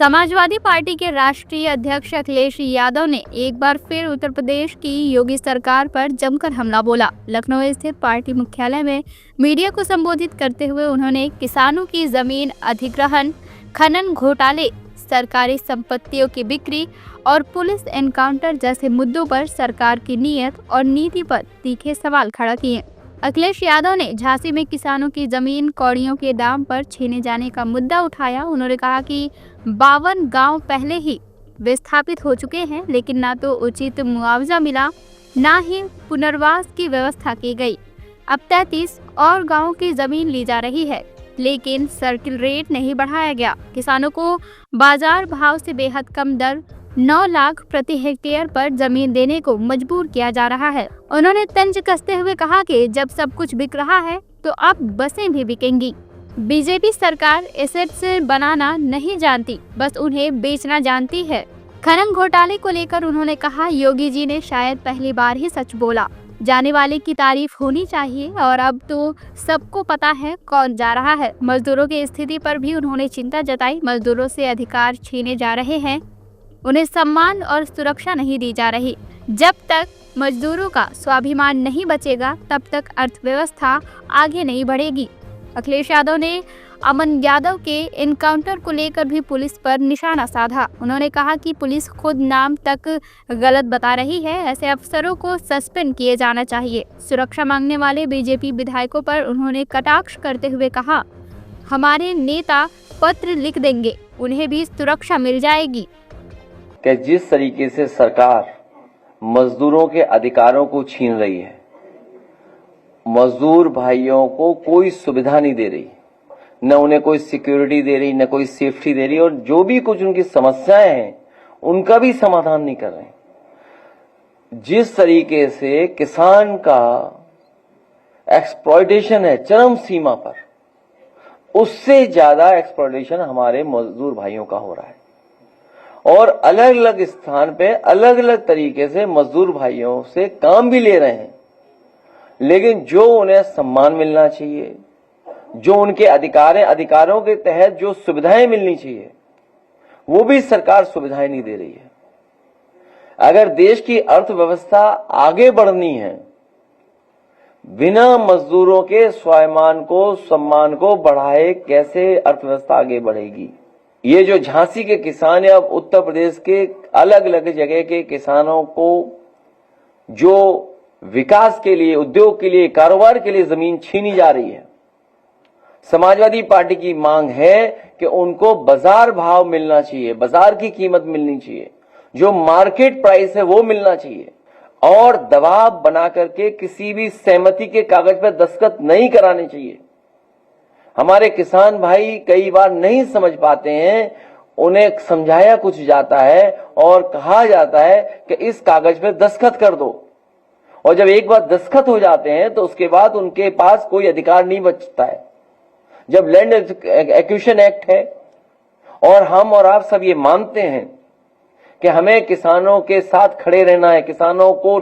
Samajwadi party के राष्ट्रीय अध्यक्ष अखिलेश यादव ने एक बार फिर उत्तर प्रदेश की योगी सरकार पर जमकर हमला बोला। लखनऊ स्थित पार्टी मुख्यालय में मीडिया को संबोधित करते हुए उन्होंने किसानों की जमीन अधिग्रहण, खनन घोटाले, सरकारी संपत्तियों की बिक्री और पुलिस एनकाउंटर जैसे मुद्दों पर सरकार की नीयत और नीति पर तीखे सवाल खड़ा किए। अखिलेश यादव ने झांसी में किसानों की जमीन कौड़ियों के दाम पर छीने जाने का मुद्दा उठाया। उन्होंने कहा कि 52 गांव पहले ही विस्थापित हो चुके हैं, लेकिन ना तो उचित मुआवजा मिला, ना ही पुनर्वास की व्यवस्था की गई। अब 33 और गांवों की जमीन ली जा रही है, लेकिन सर्किल रेट नहीं बढ़ाया गया। किसानों को बाजार भाव से बेहद कम दर 9 लाख प्रति हेक्टेयर पर जमीन देने को मजबूर किया जा रहा है। उन्होंने तंज कसते हुए कहा कि जब सब कुछ बिक रहा है तो अब बसें भी बिकेंगी। बीजेपी सरकार एसेट्स बनाना नहीं जानती, बस उन्हें बेचना जानती है। खनन घोटाले को लेकर उन्होंने कहा, योगी जी ने शायद पहली बार ही सच बोला। जाने वाले की तारीफ होनी चाहिए और अब तो सबको पता है कौन जा रहा है। मजदूरों की स्थिति पर भी उन्होंने चिंता जताई। मजदूरों से अधिकार छीने जा रहे हैं, उन्हें सम्मान और सुरक्षा नहीं दी जा रही। जब तक मजदूरों का स्वाभिमान नहीं बचेगा, तब तक अर्थव्यवस्था आगे नहीं बढ़ेगी। अखिलेश यादव ने अमन यादव के एनकाउंटर को लेकर भी पुलिस पर निशाना साधा। उन्होंने कहा कि पुलिस खुद नाम तक गलत बता रही है, ऐसे अफसरों को सस्पेंड किए जाना चाहिए। सुरक्षा मांगने वाले बीजेपी विधायकों पर उन्होंने कटाक्ष करते हुए कहा, हमारे नेता पत्र लिख देंगे, उन्हें भी सुरक्षा मिल जाएगी। कि जिस तरीके से सरकार मजदूरों के अधिकारों को छीन रही है, मजदूर भाइयों को कोई सुविधा नहीं दे रही, न उन्हें कोई सिक्योरिटी दे रही, न कोई सेफ्टी दे रही, और जो भी कुछ उनकी समस्याएं हैं उनका भी समाधान नहीं कर रहे। जिस तरीके से किसान का एक्सप्लॉयटेशन है चरम सीमा पर, उससे ज्यादा एक्सप्लॉयटेशन हमारे मजदूर भाइयों का हो रहा है। और अलग अलग स्थान पे अलग अलग तरीके से मजदूर भाइयों से काम भी ले रहे हैं, लेकिन जो उन्हें सम्मान मिलना चाहिए, जो उनके अधिकारों के तहत जो सुविधाएं मिलनी चाहिए, वो भी सरकार सुविधाएं नहीं दे रही है। अगर देश की अर्थव्यवस्था आगे बढ़नी है, बिना मजदूरों के स्वाभिमान को, सम्मान को बढ़ाए कैसे अर्थव्यवस्था आगे बढ़ेगी? ये जो झांसी के किसान है, अब उत्तर प्रदेश के अलग अलग जगह के किसानों को जो विकास के लिए, उद्योग के लिए, कारोबार के लिए जमीन छीनी जा रही है, समाजवादी पार्टी की मांग है कि उनको बाजार भाव मिलना चाहिए, बाजार की कीमत मिलनी चाहिए, जो मार्केट प्राइस है वो मिलना चाहिए, और दबाव बना करके किसी भी सहमति के कागज पर दस्तखत नहीं कराने चाहिए। हमारे किसान भाई कई बार नहीं समझ पाते हैं, उन्हें समझाया कुछ जाता है और कहा जाता है कि इस कागज पे दस्तखत कर दो, और जब एक बार दस्तखत हो जाते हैं तो उसके बाद उनके पास कोई अधिकार नहीं बचता है। जब लैंड एक्विजिशन एक्ट है और हम और आप सब ये मानते हैं कि हमें किसानों के साथ खड़े रहना है, किसानों को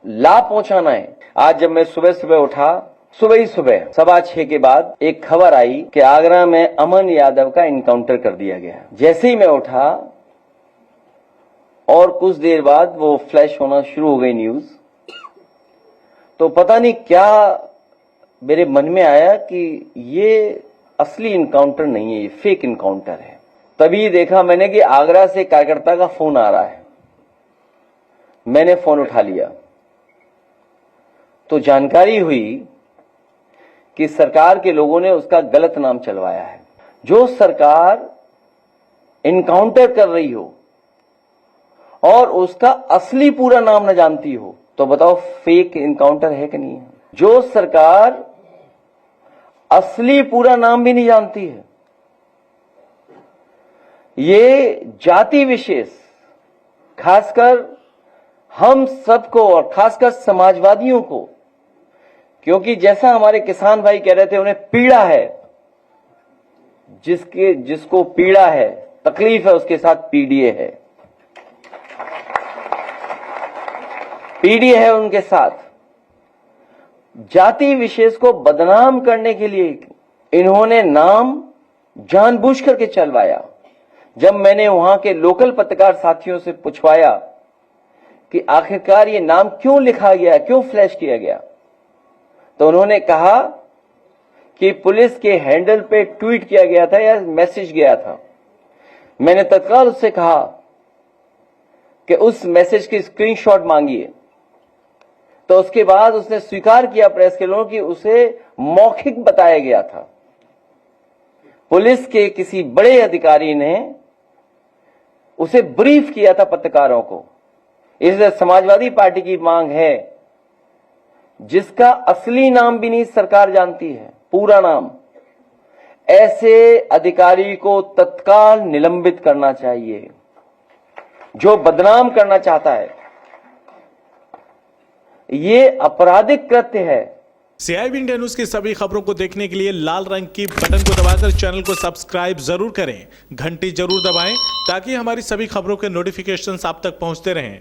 लाभ पहुंचाना है। आज जब मैं सुबह सुबह उठा, सुबह ही सुबह 6:15 के बाद एक खबर आई कि आगरा में अमन यादव का इनकाउंटर कर दिया गया। जैसे ही मैं उठा और कुछ देर बाद वो फ्लैश होना शुरू हो गई न्यूज, तो पता नहीं क्या मेरे मन में आया कि ये असली इनकाउंटर नहीं है, ये फेक इनकाउंटर है। तभी देखा मैंने कि आगरा से कार्यकर्ता का फोन आ रहा है। मैंने फोन उठा लिया तो जानकारी हुई कि सरकार के लोगों ने उसका गलत नाम चलवाया है। जो सरकार इनकाउंटर कर रही हो और उसका असली पूरा नाम न जानती हो, तो बताओ फेक इनकाउंटर है कि नहीं है? जो सरकार असली पूरा नाम भी नहीं जानती है, ये जाति विशेष, खासकर हम सबको और खासकर समाजवादियों को, क्योंकि जैसा हमारे किसान भाई कह रहे थे, उन्हें पीड़ा है, जिसको पीड़ा है, तकलीफ है, उसके साथ पीडीए है, पीडीए है उनके साथ। जाति विशेष को बदनाम करने के लिए इन्होंने नाम जानबूझ करके चलवाया। जब मैंने वहां के लोकल पत्रकार साथियों से पूछवाया कि आखिरकार ये नाम क्यों लिखा गया, क्यों फ्लैश किया गया, तो उन्होंने कहा कि पुलिस के हैंडल पे ट्वीट किया गया था या मैसेज गया था। मैंने तत्काल उससे कहा कि उस मैसेज की स्क्रीनशॉट मांगिए, तो उसके बाद उसने स्वीकार किया प्रेस के लोगों की उसे मौखिक बताया गया था। पुलिस के किसी बड़े अधिकारी ने उसे ब्रीफ किया था पत्रकारों को। इसलिए समाजवादी पार्टी की मांग है, जिसका असली नाम भी नहीं सरकार जानती है, पूरा नाम, ऐसे अधिकारी को तत्काल निलंबित करना चाहिए जो बदनाम करना चाहता है। ये आपराधिक कृत्य है। CIB इंडिया न्यूज की सभी खबरों को देखने के लिए लाल रंग की बटन को दबाकर चैनल को सब्सक्राइब जरूर करें, घंटी जरूर दबाएं ताकि हमारी सभी खबरों के नोटिफिकेशंस आप तक पहुंचते रहें।